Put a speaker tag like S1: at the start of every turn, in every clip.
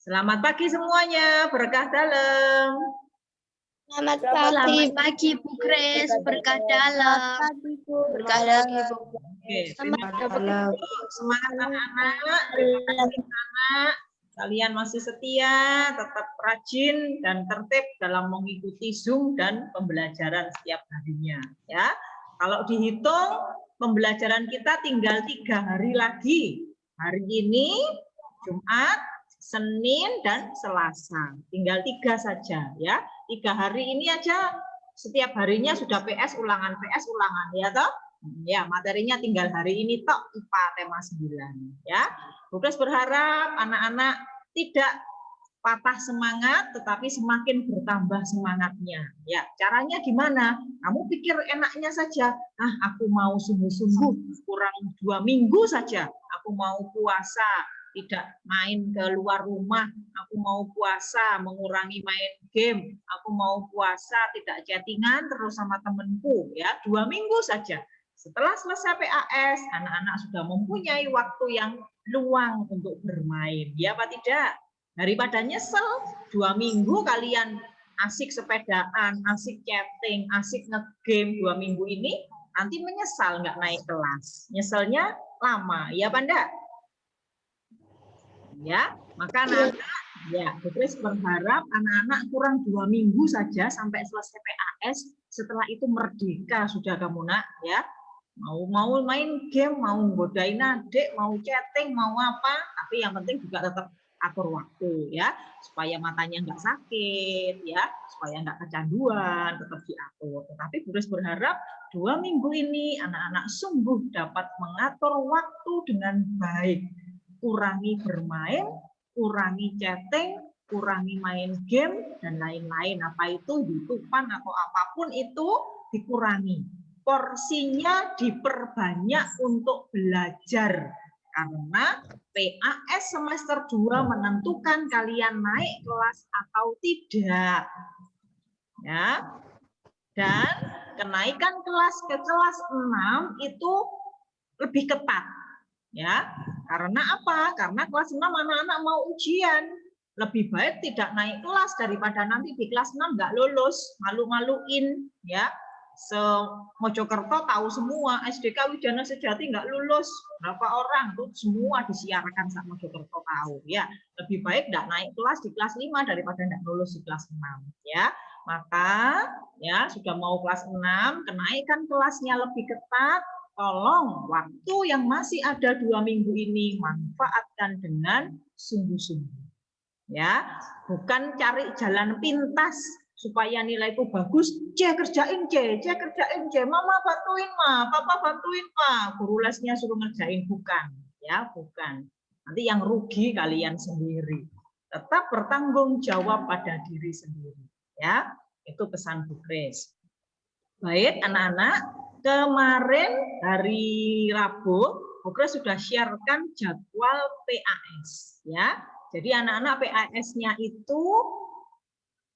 S1: Selamat pagi semuanya, berkah dalam.
S2: Selamat pagi Bu Kris, berkah dalam. Berkah lagi Bu.
S1: Oke, semangat anak-anak, anak-anak. Kalian masih setia, tetap rajin dan tertib dalam mengikuti Zoom dan pembelajaran setiap harinya. Ya, kalau dihitung pembelajaran kita tinggal 3 hari lagi. Hari ini Jumat, Senin dan Selasa. Tinggal 3 saja ya. 3 hari ini aja setiap harinya sudah PS ulangan ya toh? Ya, materinya tinggal hari ini tok IPA tema 9 ya. Bu Kris berharap anak-anak tidak patah semangat tetapi semakin bertambah semangatnya. Ya, caranya gimana? Kamu pikir enaknya saja. Ah, aku mau sungguh-sungguh kurang 2 minggu saja. Aku mau puasa, tidak main ke luar rumah, aku mau puasa, mengurangi main game, aku mau puasa, tidak chattingan terus sama temanku, ya 2 minggu saja. Setelah selesai PAS, anak-anak sudah mempunyai waktu yang luang untuk bermain, ya apa tidak? Daripada nyesel, 2 minggu kalian asik sepedaan, asik chatting, asik nge-game 2 minggu ini, nanti menyesal nggak naik kelas. Nyeselnya lama, ya apa enggak? Ya, maka anak-anak, ya, Bu Kris berharap anak-anak kurang 2 minggu saja sampai selesai PAS. Setelah itu merdeka sudah kamu nak, ya. Mau main game, mau godain adik, mau chatting, mau apa, tapi yang penting juga tetap atur waktu, ya, supaya matanya nggak sakit, ya, supaya nggak kecanduan, tetap diatur. Tetapi Bu Kris berharap 2 minggu ini anak-anak sungguh dapat mengatur waktu dengan baik. Kurangi bermain, kurangi chatting, kurangi main game, dan lain-lain. Apa itu YouTubean atau apapun itu dikurangi. Porsinya diperbanyak untuk belajar. Karena PAS semester 2 menentukan kalian naik kelas atau tidak. Ya. Dan kenaikan kelas ke kelas 6 itu lebih ketat. Ya, karena apa? Karena kelas 6 anak-anak mau ujian. Lebih baik tidak naik kelas daripada nanti di kelas 6 nggak lulus, malu-maluin, ya. Mojokerto tahu semua, SDK Widana Sejati nggak lulus, berapa orang tuh semua disiarkan sama Mojokerto tahu, ya. Lebih baik nggak naik kelas di kelas 5 daripada nggak lulus di kelas 6, ya. Maka ya sudah mau kelas 6, kenaikan kelasnya lebih ketat. Tolong waktu yang masih ada 2 minggu ini manfaatkan dengan sungguh-sungguh. Ya, bukan cari jalan pintas supaya nilaiku bagus. Kerjain kerjain Mama bantuin Ma, Papa bantuin Ma. Guru lesnya suruh ngerjain, bukan, ya, bukan. Nanti yang rugi kalian sendiri. Tetap bertanggung jawab pada diri sendiri, ya. Itu pesan Bu Kris. Baik, anak-anak. Kemarin hari Rabu, Bu Kris sudah sharekan jadwal PAS, ya. Jadi anak-anak PAS-nya itu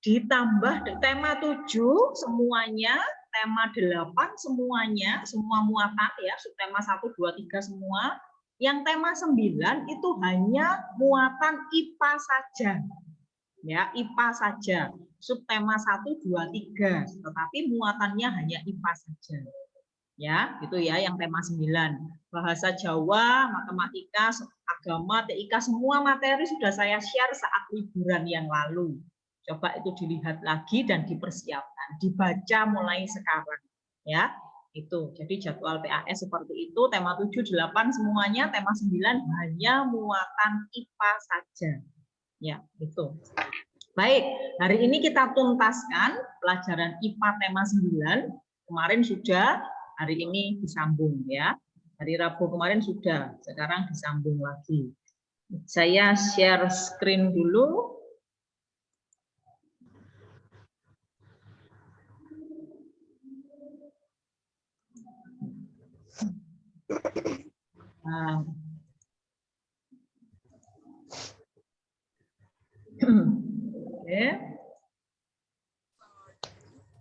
S1: ditambah tema 7 semuanya, tema 8 semuanya, semua muatan ya, subtema 1 2 3 semua. Yang tema 9 itu hanya muatan IPA saja. Ya, IPA saja. Subtema 1 2 3, tetapi muatannya hanya IPA saja. Ya, gitu ya yang tema 9. Bahasa Jawa, matematika, agama, TIK, semua materi sudah saya share saat liburan yang lalu. Coba itu dilihat lagi dan dipersiapkan, dibaca mulai sekarang, ya. Itu. Jadi jadwal PAS seperti itu, tema 7 8 semuanya, tema 9 hanya muatan IPA saja. Ya, itu. Baik, hari ini kita tuntaskan pelajaran IPA tema 9. Kemarin sudah, hari ini disambung ya. Hari Rabu kemarin sudah, sekarang disambung lagi. Saya share screen dulu. Nah.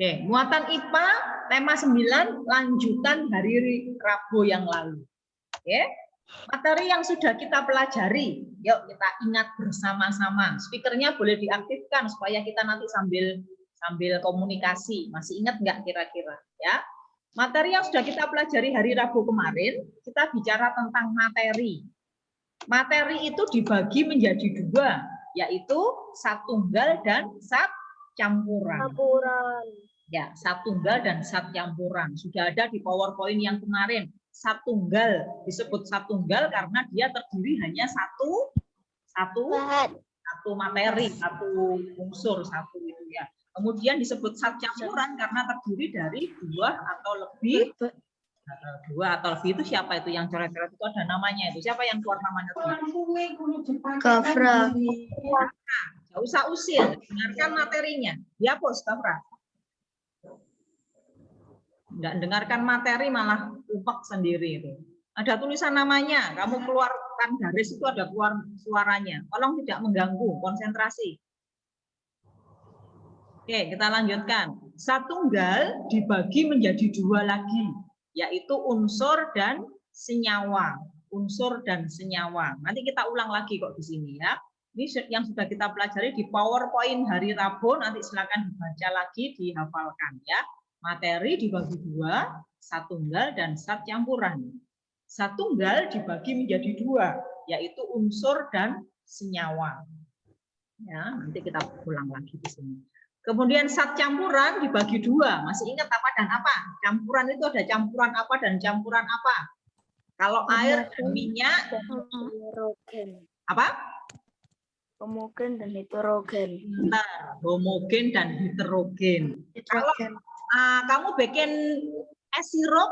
S1: Oke, muatan IPA tema 9 lanjutan hari Rabu yang lalu. Oke. Materi yang sudah kita pelajari, yuk kita ingat bersama-sama. Speakernya boleh diaktifkan supaya kita nanti sambil komunikasi. Masih ingat nggak kira-kira? Ya, materi yang sudah kita pelajari hari Rabu kemarin, kita bicara tentang materi. Materi itu dibagi menjadi dua, yaitu sat tunggal dan sat campuran. Ya, sat tunggal dan sat campuran. Sudah ada di PowerPoint yang kemarin. Sat tunggal disebut sat tunggal karena dia terdiri hanya satu materi, satu unsur, satu itu ya. Kemudian disebut sat campuran karena terdiri dari dua atau lebih itu siapa itu yang coret-coret itu ada namanya itu. Siapa yang keluar namanya?
S2: Kafra.
S1: Nggak usah usil, dengarkan materinya. Dihapus, Kafra. Nggak dengarkan materi malah upek sendiri itu. Ada tulisan namanya, kamu keluarkan garis itu ada keluar suaranya. Tolong tidak mengganggu konsentrasi. Oke, kita lanjutkan. Sat tunggal dibagi menjadi dua lagi, yaitu unsur dan senyawa. Unsur dan senyawa. Nanti kita ulang lagi kok di sini ya. Ini yang sudah kita pelajari di PowerPoint hari Rabu, nanti silakan dibaca lagi, dihafalkan ya. Materi dibagi dua, sat tunggal dan sat campuran. Sat tunggal dibagi menjadi dua, yaitu unsur dan senyawa. Ya, nanti kita ulang lagi di sini. Kemudian sat campuran dibagi dua. Masih ingat apa dan apa? Campuran itu ada campuran apa dan campuran apa? Kalau air dan minyak, apa?
S2: Homogen dan heterogen.
S1: Bentar, homogen dan heterogen. Kalau kamu bikin es sirup,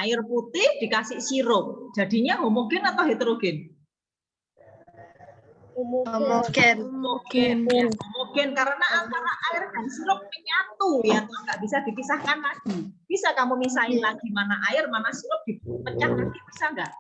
S1: air putih dikasih sirup, jadinya homogen atau heterogen?
S2: Homogen.
S1: Ya, homogen karena antara air dan sirup menyatu ya, nggak bisa dipisahkan lagi. Bisa kamu misahin lagi mana air, mana sirup dipecah lagi, bisa nggak?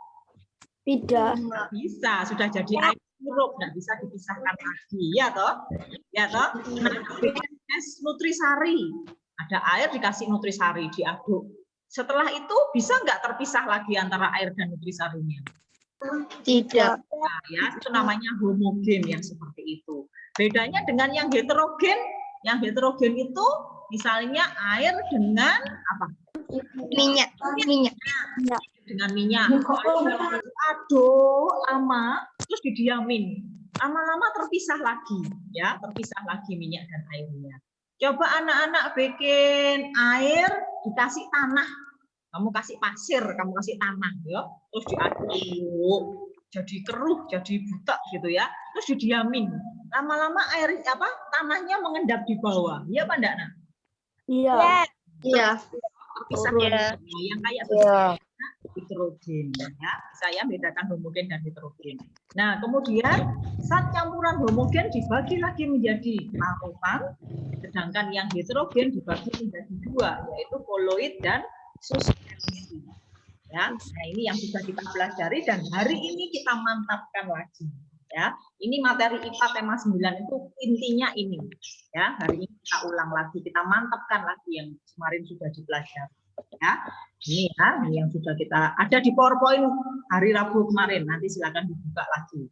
S2: Tidak.
S1: Nggak bisa, sudah jadi air sirup, nggak bisa dipisahkan lagi, ya toh? Ya toh? Nah, bikin es nutrisari. Ada air dikasih nutrisari, diaduk. Setelah itu bisa nggak terpisah lagi antara air dan nutrisarinya?
S2: Tidak.
S1: Nah, ya, itu namanya homogen yang seperti itu. Bedanya dengan yang heterogen itu misalnya air dengan apa?
S2: Minyak.
S1: Dengan minyak. Aduk lama, terus didiamin. Lama-lama terpisah lagi, ya, terpisah lagi minyak dan airnya. Coba anak-anak bikin air dikasih tanah. Kamu kasih pasir, kamu kasih tanah, ya. Terus diaduk, jadi keruh, jadi butek gitu ya. Terus didiamin. Lama-lama air apa? Tanahnya mengendap di bawah. Iya apa enggak, Nak?
S2: Iya. Iya.
S1: Terpisah yang kayak begini. Heterogen ya. Saya bedakan homogen dan heterogen. Nah, kemudian sat campuran homogen dibagi lagi menjadi larutan, sedangkan yang heterogen dibagi menjadi dua, yaitu koloid dan suspensi. Ya, nah ini yang sudah kita pelajari dan hari ini kita mantapkan lagi. Ya, ini materi IPA tema 9 itu intinya ini. Ya, hari ini kita ulang lagi, kita mantapkan lagi yang kemarin sudah dipelajari. Ya, ini ya, ini yang sudah kita ada di PowerPoint hari Rabu kemarin. Nanti silakan dibuka lagi.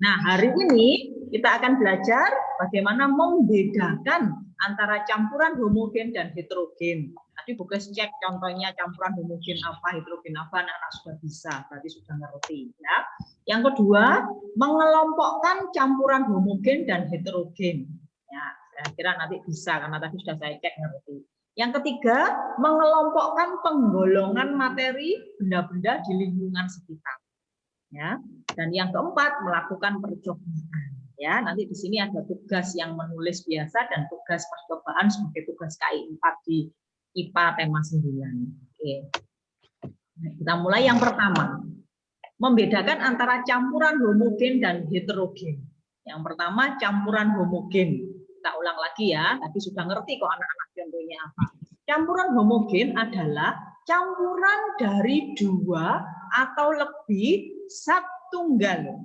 S1: Nah, hari ini kita akan belajar bagaimana membedakan antara campuran homogen dan heterogen. Tadi Bukes cek contohnya campuran homogen apa, heterogen apa, anak-anak sudah bisa, berarti sudah ngerti. Ya. Yang kedua, mengelompokkan campuran homogen dan heterogen. Ya, saya kira nanti bisa karena tadi sudah saya cek ngerti. Yang ketiga, mengelompokkan penggolongan materi benda-benda di lingkungan sekitar. Ya. Dan yang keempat, melakukan percobaan. Ya, nanti di sini ada tugas yang menulis biasa dan tugas percobaan sebagai tugas KI 4 di IPA tema 9. Oke. Kita mulai yang pertama. Membedakan antara campuran homogen dan heterogen. Yang pertama, campuran homogen. Kita ulang lagi ya, tadi sudah ngerti kok anak-anak contohnya apa. Campuran homogen adalah campuran dari dua atau lebih sat tunggal.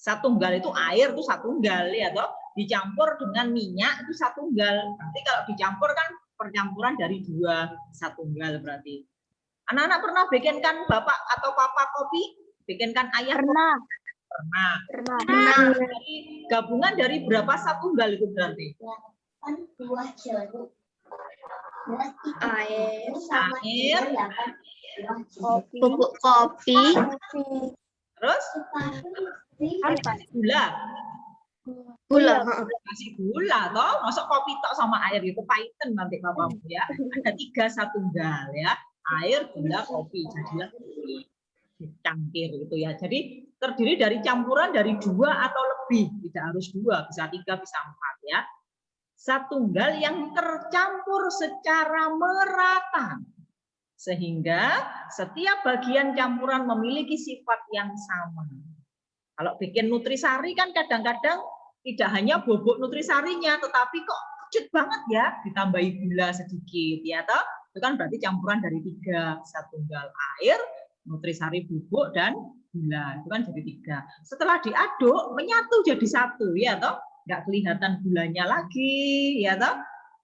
S1: Sat tunggal itu air itu sat tunggal ya toh, dicampur dengan minyak itu sat tunggal. Nanti kalau dicampur kan percampuran dari dua sat tunggal berarti. Anak-anak pernah bikinkan bapak atau papa kopi? Bikinkan ayah
S2: Pernah.
S1: kopi? Pernah.
S2: Pernah.
S1: Gabungan dari berapa satunggal itu berarti?
S2: Air,
S3: Bubuk kopi.
S1: Terus gula.
S2: gula.
S1: Kasih gula toh, masuk kopi tok sama air itu paiten nanti papamu ya. Ada 3 satunggal ya. Air, gula, kopi, jadilah kopi cangkir itu ya. Jadi terdiri dari campuran dari 2 atau lebih, tidak harus 2, bisa 3, bisa 4 ya. Satunggal yang tercampur secara merata sehingga setiap bagian campuran memiliki sifat yang sama. Kalau bikin nutrisari kan kadang-kadang tidak hanya bobok nutrisarinya, tetapi kok kecut banget ya, ditambahi gula sedikit ya toh. Itu kan berarti campuran dari 3, satunggal air, nutrisari bubuk dan gula. Itu kan jadi 3. Setelah diaduk menyatu jadi 1 ya toh. Nggak kelihatan gulanya lagi ya toh.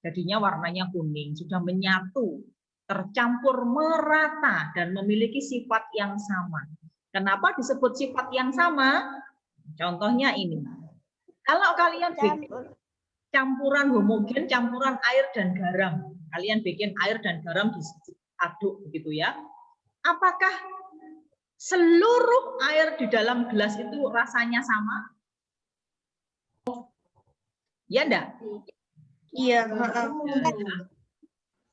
S1: Jadinya warnanya kuning, sudah menyatu, tercampur merata dan memiliki sifat yang sama. Kenapa disebut sifat yang sama? Contohnya ini. Kalau kalian bikin campuran homogen, campuran air dan garam, kalian bikin air dan garam diaduk begitu ya. Apakah seluruh air di dalam gelas itu rasanya sama? Ya enggak?
S2: Iya.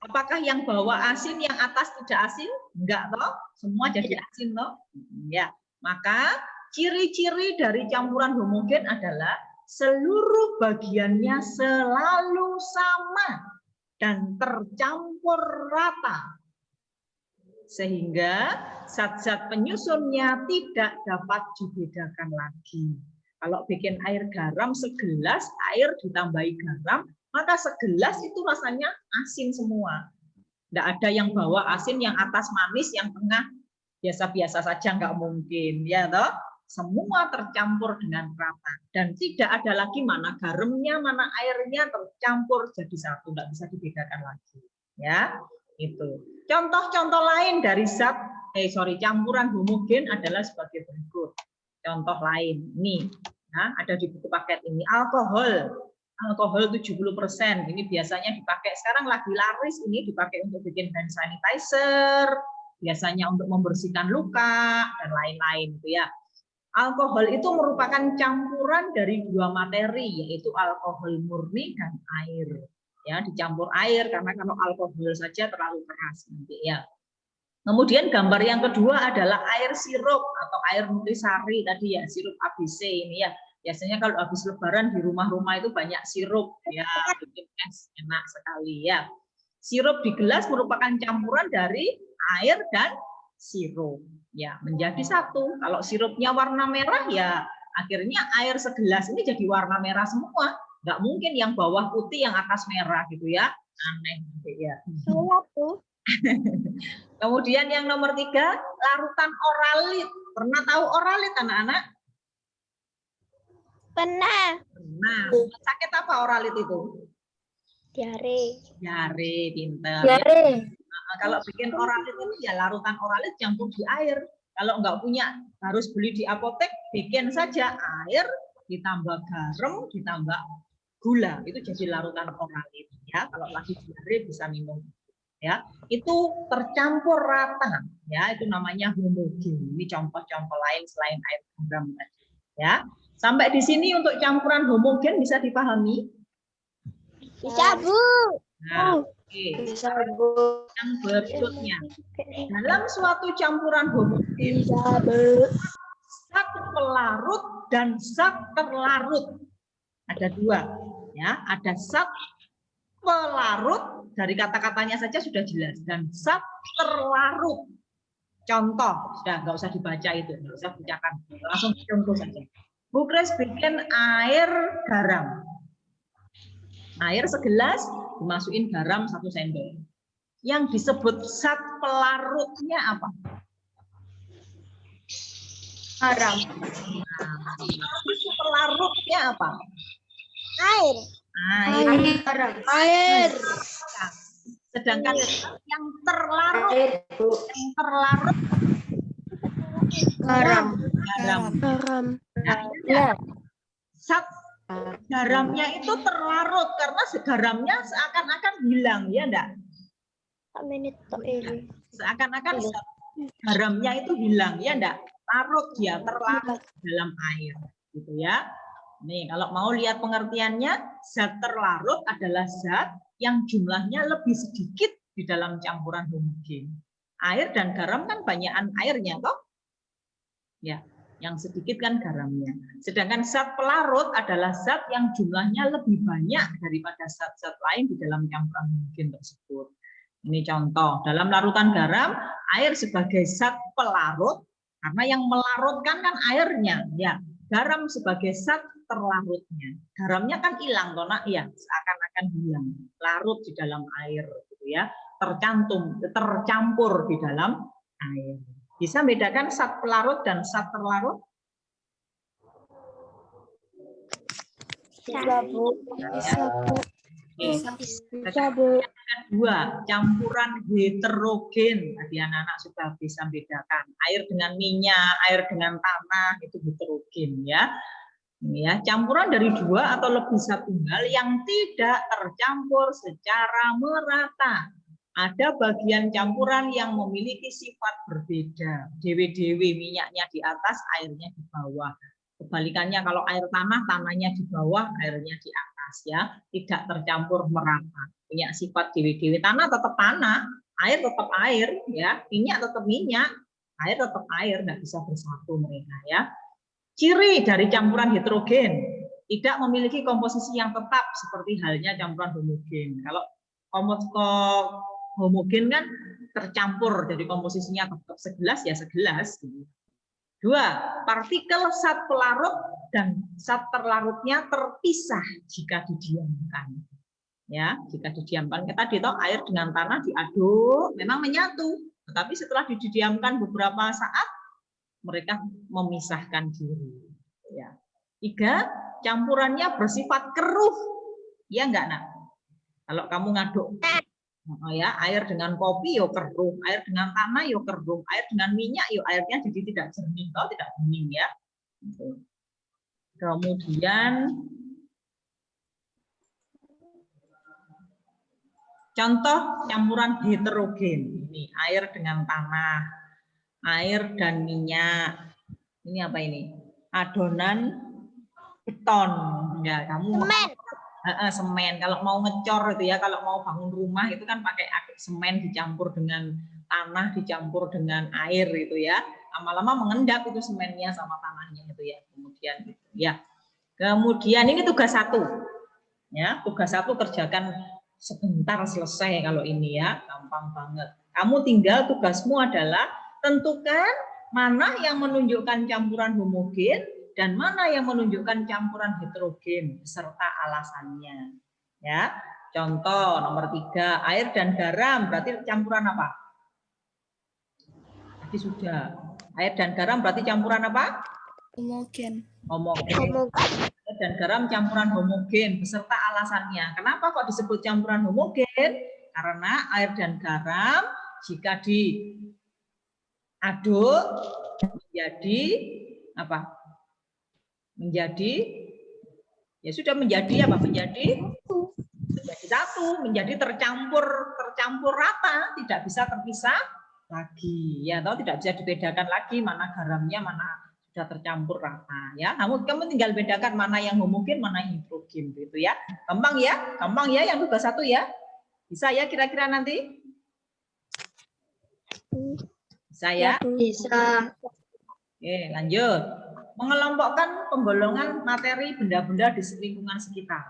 S1: Apakah yang bawah asin, yang atas tidak asin? Enggak toh? Semua jadi asin toh? Ya. Maka ciri-ciri dari campuran homogen adalah seluruh bagiannya selalu sama dan tercampur rata. Sehingga zat-zat penyusunnya tidak dapat dibedakan lagi. Kalau bikin air garam segelas, air ditambahi garam, maka segelas itu rasanya asin semua. Tidak ada yang bawah asin, yang atas manis, yang tengah biasa-biasa saja, nggak mungkin. Ya toh? Semua tercampur dengan rata. Dan tidak ada lagi mana garamnya, mana airnya tercampur jadi satu. Nggak bisa dibedakan lagi. Ya, itu. Contoh-contoh lain dari campuran homogen adalah sebagai berikut. Contoh lain, nih, nah, ada di buku paket ini, alkohol 70%, ini biasanya dipakai, sekarang lagi laris ini dipakai untuk bikin hand sanitizer, biasanya untuk membersihkan luka, dan lain-lain. Ya. Alkohol itu merupakan campuran dari 2 materi, yaitu alkohol murni dan air. Ya, dicampur air, karena kalau alkohol saja terlalu keras nanti ya. Kemudian gambar yang kedua adalah air sirup atau air nutrisari tadi ya, sirup ABC ini ya. Biasanya kalau habis lebaran di rumah-rumah itu banyak sirup ya, bikin es enak sekali ya. Sirup di gelas merupakan campuran dari air dan sirup ya, menjadi satu. Kalau sirupnya warna merah ya akhirnya air segelas ini jadi warna merah semua. Nggak mungkin yang bawah putih yang atas merah gitu ya. Aneh ya. Kemudian yang nomor 3, larutan oralit. Pernah tahu oralit anak-anak?
S3: Pernah.
S1: Pernah. Sakit apa oralit itu? Diare, pinter.
S2: Diare.
S1: Nah, kalau bikin oralit itu ya larutan oralit campur di air. Kalau nggak punya harus beli di apotek, bikin saja air ditambah garam, ditambah gula. Itu jadi larutan oralit ya. Kalau lagi diare bisa minum. Ya, itu tercampur rata ya, itu namanya homogen. Ini contoh-contoh lain selain air garam tadi ya. Sampai di sini untuk campuran homogen bisa dipahami?
S3: Bisa, Bu.
S1: Nah, oke.
S2: Bisa, Bu.
S1: Yang berikutnya, dalam suatu campuran homogen zat pelarut dan zat terlarut ada 2 ya, ada zat pelarut, dari kata-katanya saja sudah jelas, dan zat terlarut. Contoh, sudah nggak usah dibaca itu, nggak usah bacakan, langsung contoh saja. Bu Kris bikin air garam. Air segelas, dimasukin garam 1 sendok. Yang disebut zat pelarutnya apa?
S2: Garam.
S1: Nah, pelarutnya apa?
S3: Air.
S1: Air.
S2: Air.
S1: Sedangkan yang terlarut
S2: Garam.
S1: garam.
S3: Garam.
S1: Nah, zat garamnya itu terlarut karena garamnya seakan-akan hilang, ya enggak? Seakan-akan zat garamnya itu hilang, ya enggak? Larut dia, terlarut dalam air, gitu ya. Nih, kalau mau lihat pengertiannya, zat terlarut adalah zat yang jumlahnya lebih sedikit di dalam campuran homogen. Air dan garam kan banyakan airnya, toh? Ya, yang sedikit kan garamnya. Sedangkan zat pelarut adalah zat yang jumlahnya lebih banyak daripada zat-zat lain di dalam campuran homogen tersebut. Ini contoh, dalam larutan garam, air sebagai zat pelarut, karena yang melarutkan kan airnya, ya. Garam sebagai zat terlarutnya. Garamnya kan hilang, toh nak, ya, seakan-akan hilang, larut di dalam air, gitu ya, tercampur di dalam air. Bisa bedakan zat pelarut dan zat terlarut?
S3: Bisa, Bu.
S1: Bisa, Bu. Kedua, campuran heterogen. Tadi anak-anak sudah bisa bedakan. Air dengan minyak, air dengan tanah, itu heterogen, ya. Ini ya, campuran dari dua atau lebih zat tunggal yang tidak tercampur secara merata. Ada bagian campuran yang memiliki sifat berbeda. Dewe-dewe, minyaknya di atas, airnya di bawah. Kebalikannya kalau air tanah, tanahnya di bawah, airnya di atas, ya. Tidak tercampur merata. Punya sifat dewe-dewe. Tanah tetap tanah, air tetap air, ya. Minyak tetap minyak, air tetap air, nggak bisa bersatu mereka, ya. Ciri dari campuran heterogen, tidak memiliki komposisi yang tetap seperti halnya campuran homogen. Kalau homogen kan tercampur, jadi komposisinya tetap segelas ya segelas. Dua, partikel zat pelarut dan zat terlarutnya terpisah jika didiamkan. Ya, jika didiamkan, kita tadi toh air dengan tanah diaduk, memang menyatu, tetapi setelah didiamkan beberapa saat mereka memisahkan diri. Ya. Tiga, campurannya bersifat keruh, ya enggak nak? Kalau kamu ngaduk, ya air dengan kopi yo keruh, air dengan tanah yo keruh, air dengan minyak yo airnya jadi tidak jernih, toh tidak bening, ya. Kemudian contoh campuran heterogen, ini air dengan tanah, air dan minyak. Ini apa ini? Adonan beton. Ya, kamu semen. Kalau mau ngecor itu ya, kalau mau bangun rumah itu kan pakai semen dicampur dengan tanah, dicampur dengan air itu ya. Lama-lama mengendap itu semennya sama tanahnya itu ya. Kemudian gitu ya. Kemudian ini tugas satu. Ya, tugas satu kerjakan sebentar selesai kalau ini ya, gampang banget. Kamu tinggal tugasmu adalah tentukan mana yang menunjukkan campuran homogen dan mana yang menunjukkan campuran heterogen serta alasannya. Ya, contoh nomor 3, air dan garam berarti campuran apa? Tadi sudah. Air dan garam berarti campuran apa?
S2: Homogen.
S1: Homogen. Air dan garam campuran homogen beserta alasannya. Kenapa kok disebut campuran homogen? Karena air dan garam jika diaduk menjadi apa? Menjadi ya sudah menjadi apa? Menjadi satu, menjadi tercampur rata, tidak bisa terpisah lagi. Ya, atau tidak bisa dibedakan lagi mana garamnya, mana sudah tercampur rata ya. Kamu tinggal bedakan mana yang homogen, mana yang heterogen gitu ya. Gampang ya yang tugas satu ya. Bisa ya kira-kira nanti? Bisa ya?
S3: Bisa.
S1: Oke, lanjut. Mengelompokkan penggolongan materi benda-benda di lingkungan sekitar.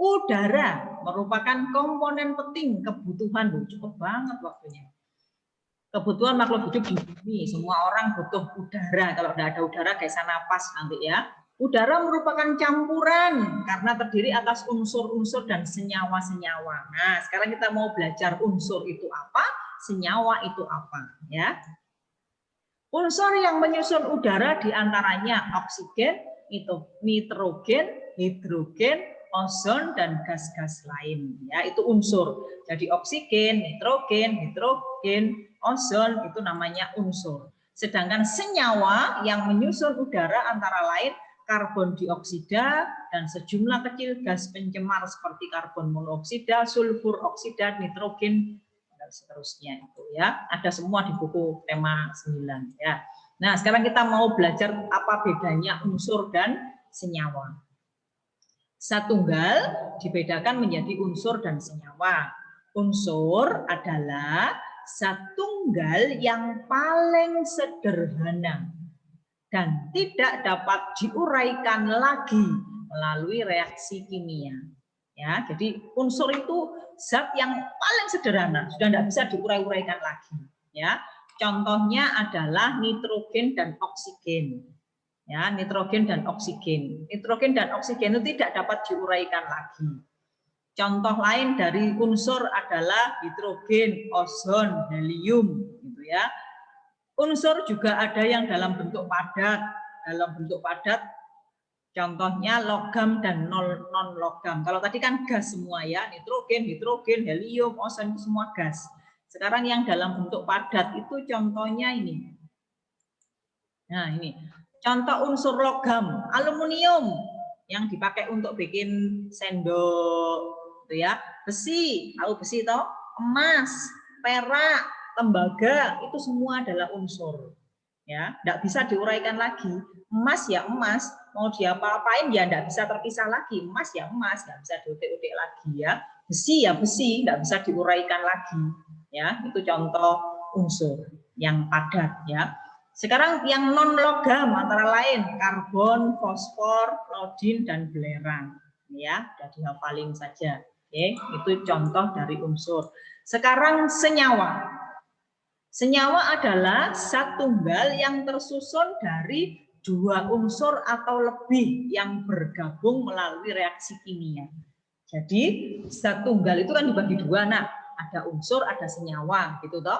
S1: Udara merupakan komponen penting kebutuhan, cukup banget waktunya. Kebutuhan makhluk hidup di bumi, semua orang butuh udara. Kalau tidak ada udara, kayak napas nanti ya. Udara merupakan campuran karena terdiri atas unsur-unsur dan senyawa-senyawa. Nah, sekarang kita mau belajar unsur itu apa, senyawa itu apa, ya. Unsur yang menyusun udara diantaranya oksigen, nitrogen, hidrogen, ozon, dan gas-gas lain. Ya, itu unsur. Jadi oksigen, nitrogen, hidrogen, ozon itu namanya unsur. Sedangkan senyawa yang menyusun udara antara lain karbon dioksida dan sejumlah kecil gas pencemar seperti karbon monoksida, sulfur oksida, nitrogen, dan seterusnya itu ya. Ada semua di buku tema 9 ya. Nah, sekarang kita mau belajar apa bedanya unsur dan senyawa. Satunggal dibedakan menjadi unsur dan senyawa. Unsur adalah satunggal yang paling sederhana dan tidak dapat diuraikan lagi melalui reaksi kimia. Ya, jadi unsur itu zat yang paling sederhana, sudah tidak bisa diurai-uraikan lagi. Ya, contohnya adalah nitrogen dan oksigen. Ya, nitrogen dan oksigen. Nitrogen dan oksigen itu tidak dapat diuraikan lagi. Contoh lain dari unsur adalah hidrogen, ozon, helium, gitu ya. Unsur juga ada yang dalam bentuk padat. Dalam bentuk padat, contohnya logam dan non-logam. Kalau tadi kan gas semua ya, nitrogen, hidrogen, helium, ozon itu semua gas. Sekarang yang dalam bentuk padat itu contohnya ini. Nah ini, contoh unsur logam, aluminium yang dipakai untuk bikin sendok, gitu ya. Besi, tahu besi toh? Emas, perak, tembaga, itu semua adalah unsur. Ya, tidak bisa diuraikan lagi. Emas ya emas, mau diapa-apain ya tidak bisa terpisah lagi. Emas ya emas, nggak bisa diutik-utik lagi ya. Besi ya besi, tidak bisa diuraikan lagi. Ya, itu contoh unsur yang padat ya. Sekarang yang non logam antara lain karbon, fosfor, iodin, dan belerang. Ya, sudah dihafalin saja. Oke, itu contoh dari unsur. Sekarang senyawa. Senyawa adalah zat tunggal yang tersusun dari dua unsur atau lebih yang bergabung melalui reaksi kimia. Jadi zat tunggal itu kan dibagi dua, nah ada unsur, ada senyawa, gitu toh.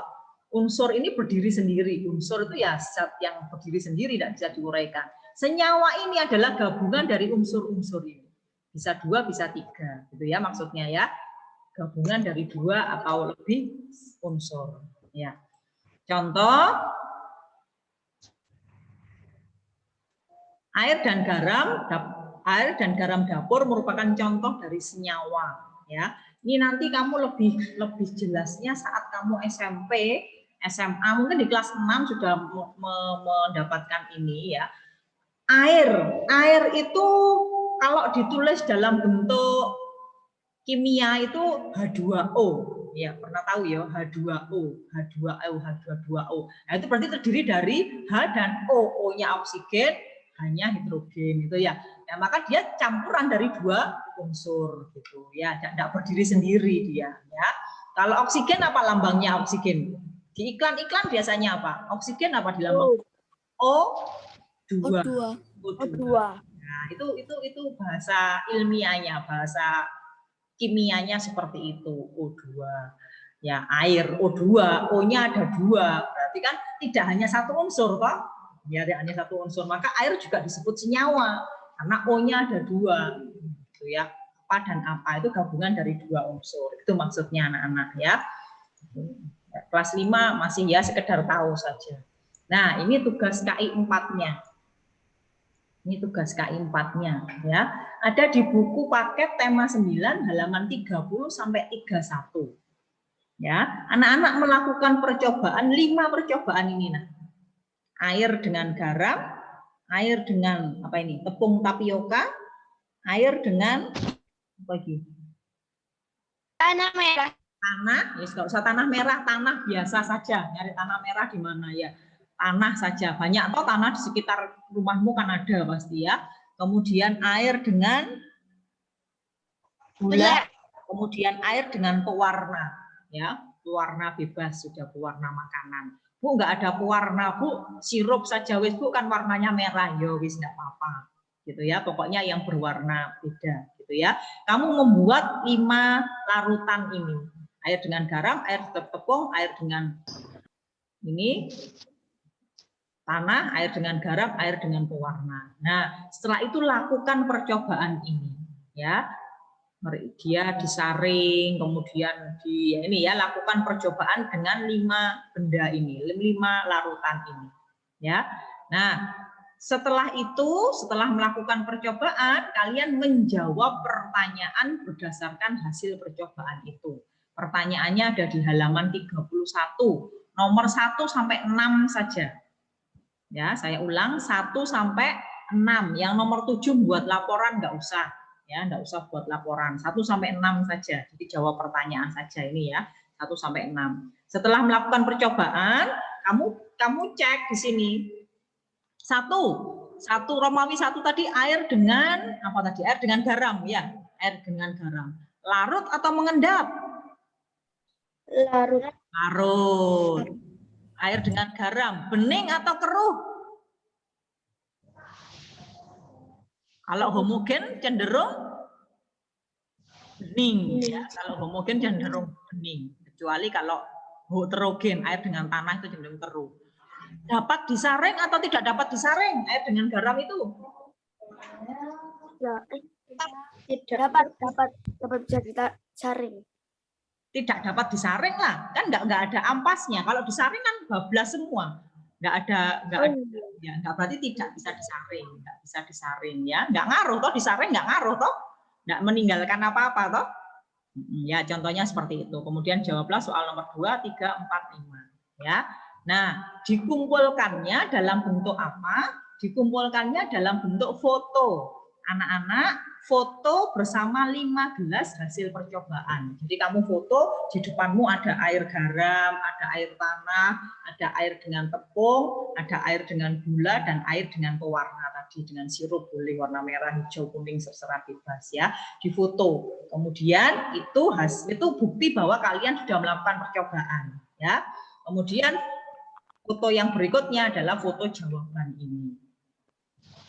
S1: Unsur ini berdiri sendiri. Unsur itu ya zat yang berdiri sendiri, tidak bisa diuraikan. Senyawa ini adalah gabungan dari unsur-unsur ini. Bisa dua, bisa tiga, gitu ya maksudnya ya. Gabungan dari dua atau lebih unsur. Ya. Contoh, air dan garam dapur merupakan contoh dari senyawa. Ya, ini nanti kamu lebih jelasnya saat kamu SMP, SMA, mungkin di kelas 6 sudah mendapatkan ini ya. Air itu kalau ditulis dalam bentuk kimia itu H2O. Ya, pernah tahu ya, H2O, H2O, H2O. Nah, itu berarti terdiri dari H dan O. O-nya oksigen, H-nya hidrogen gitu ya. Nah, maka dia campuran dari dua unsur gitu ya, tidak berdiri sendiri dia ya. Kalau oksigen apa lambangnya oksigen? Di iklan-iklan biasanya apa? Oksigen apa di lambang? O2.
S2: O2.
S1: Nah, itu bahasa ilmiahnya, bahasa kimianya seperti itu, O2. Ya, air O2, O-nya ada dua. Berarti kan tidak hanya satu unsur, Pak. Ya, tidak hanya satu unsur. Maka air juga disebut senyawa karena O-nya ada dua. Gitu ya. Apa dan apa itu gabungan dari dua unsur. Itu maksudnya anak-anak ya. Kelas 5 masih ya sekedar tahu saja. Nah, ini tugas KI 4-nya. Ini tugas KI 4-nya ya. Ada di buku paket tema 9 halaman 30 sampai 31. Ya, anak-anak melakukan percobaan 5 percobaan ini nah. Air dengan garam, air dengan apa ini? Tepung tapioka, air dengan apa lagi?
S3: Tanah merah.
S1: Tanah, ya nggak usah tanah merah, tanah biasa saja. Nyari tanah merah di mana ya? Tanah saja, banyak toh tanah di sekitar rumahmu kan ada pasti ya. Kemudian air dengan gula, kemudian air dengan pewarna, ya pewarna bebas sudah pewarna makanan. Bu nggak ada pewarna Bu, sirup saja wis Bu kan warnanya merah, ya wis nggak apa-apa, gitu ya. Pokoknya yang berwarna beda, gitu ya. Kamu membuat 5 larutan ini, air dengan garam, air tepung, air dengan ini tanah, air dengan garam, air dengan pewarna. Nah, setelah itu lakukan percobaan ini. Ya, dia disaring, kemudian lakukan percobaan dengan 5 benda ini, 5 larutan ini. Ya, nah setelah melakukan percobaan, kalian menjawab pertanyaan berdasarkan hasil percobaan itu. Pertanyaannya ada di halaman 31, nomor 1 sampai 6 saja. Ya, saya ulang 1 sampai 6. Yang nomor 7 buat laporan nggak usah. Ya, enggak usah buat laporan. 1 sampai 6 saja. Jadi jawab pertanyaan saja ini ya. 1 sampai 6. Setelah melakukan percobaan, kamu cek di sini. 1 Romawi 1 tadi air dengan apa tadi? Air dengan garam ya. Air dengan garam. Larut atau mengendap?
S3: Larut.
S1: Larut. Air dengan garam, bening atau keruh? Kalau homogen cenderung bening, ya. Kalau homogen cenderung bening, kecuali kalau heterogen, air dengan tanah itu cenderung keruh. Dapat disaring atau tidak dapat disaring air dengan garam itu?
S3: Tidak dapat bisa disaring.
S1: Tidak dapat disaring lah, kan nggak ada ampasnya. Kalau disaring kan bablas semua, nggak berarti tidak bisa disaring, ya, nggak ngaruh toh, disaring nggak ngaruh toh, nggak meninggalkan apa-apa toh. Ya, contohnya seperti itu. Kemudian jawablah soal nomor 2, 3, 4, 5. Ya. Nah, dikumpulkannya dalam bentuk apa? Dikumpulkannya dalam bentuk foto. Anak-anak foto bersama 5 gelas hasil percobaan. Jadi kamu foto, di depanmu ada air garam, ada air tanah, ada air dengan tepung, ada air dengan gula, dan air dengan pewarna tadi, dengan sirup, boleh warna merah, hijau, kuning, terserah bebas ya. Di foto. Kemudian itu bukti bahwa kalian sudah melakukan percobaan ya. Kemudian foto yang berikutnya adalah foto jawaban ini.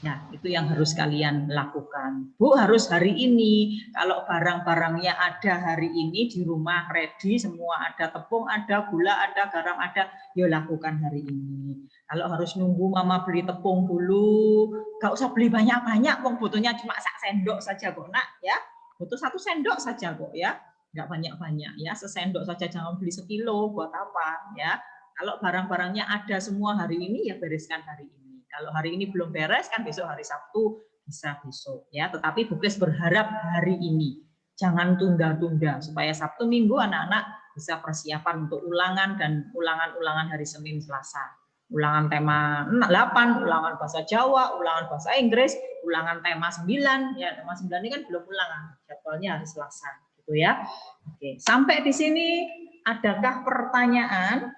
S1: Ya, itu yang harus kalian lakukan. Bu, harus hari ini. Kalau barang-barangnya ada hari ini di rumah ready, semua ada tepung, ada gula, ada garam, ada, ya lakukan hari ini. Kalau harus nunggu mama beli tepung dulu, gak usah beli banyak-banyak, wong butuhnya cuma 1 sendok saja kok, nak ya. Butuh 1 sendok saja kok ya. Nggak banyak-banyak ya, sesendok saja, jangan beli 1 kilo, buat apa ya. Kalau barang-barangnya ada semua hari ini, ya bereskan hari ini. Kalau hari ini belum beres, kan besok hari Sabtu bisa besok ya. Tetapi Bukes berharap hari ini, jangan tunda-tunda supaya Sabtu Minggu anak-anak bisa persiapan untuk ulangan dan ulangan-ulangan hari Senin Selasa. Ulangan tema 8, ulangan bahasa Jawa, ulangan bahasa Inggris, ulangan tema 9 ya. Tema 9 ini kan belum ulangan, jadwalnya hari Selasa gitu ya. Oke, sampai di sini adakah pertanyaan?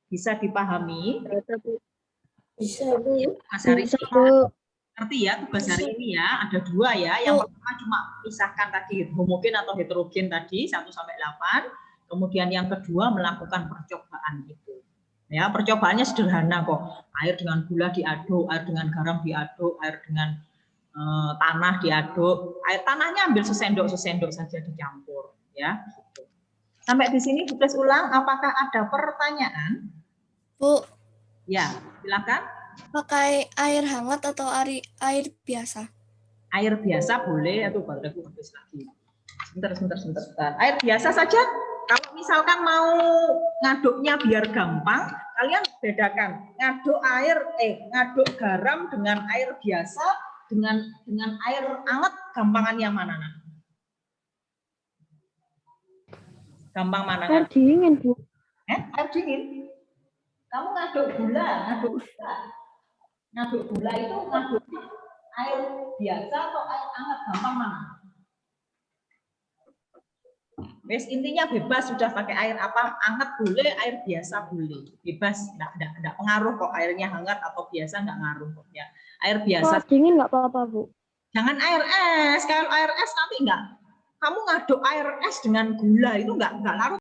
S1: Bisa dipahami?
S3: Bisa, Bu.
S1: Mas hari ini ngerti ya tugas hari ini ya, ada 2 ya. Yang pertama cuma pisahkan tadi homogen atau heterogen tadi 1 sampai 8. Kemudian yang kedua melakukan percobaan itu. Ya, percobaannya sederhana kok. Air dengan gula diaduk, air dengan garam diaduk, air dengan tanah diaduk. Air tanahnya ambil sesendok saja dicampur ya. Gitu. Sampai di sini Bukes ulang, apakah ada pertanyaan?
S2: Bu.
S1: Ya, silakan.
S2: Pakai air hangat atau air biasa?
S1: Air biasa boleh, atau baterai habis lagi. Sebentar. Air biasa saja. Kalau misalkan mau ngaduknya biar gampang, kalian bedakan ngaduk garam dengan air biasa dengan air hangat, gampangan yang mana? Gampang mana?
S3: Air dingin, Bu.
S1: Air dingin. Kamu ngaduk gula itu ngaduk air biasa atau air hangat, gampang mana? Wes intinya bebas, sudah pakai air apa, hangat boleh, air biasa boleh, bebas, enggak pengaruh kok airnya hangat atau biasa, enggak ngaruh kok ya. Air biasa.
S3: Kalau dingin enggak apa-apa, Bu.
S1: Jangan air es, kalau air es nanti enggak. Kamu ngaduk air es dengan gula itu enggak larut.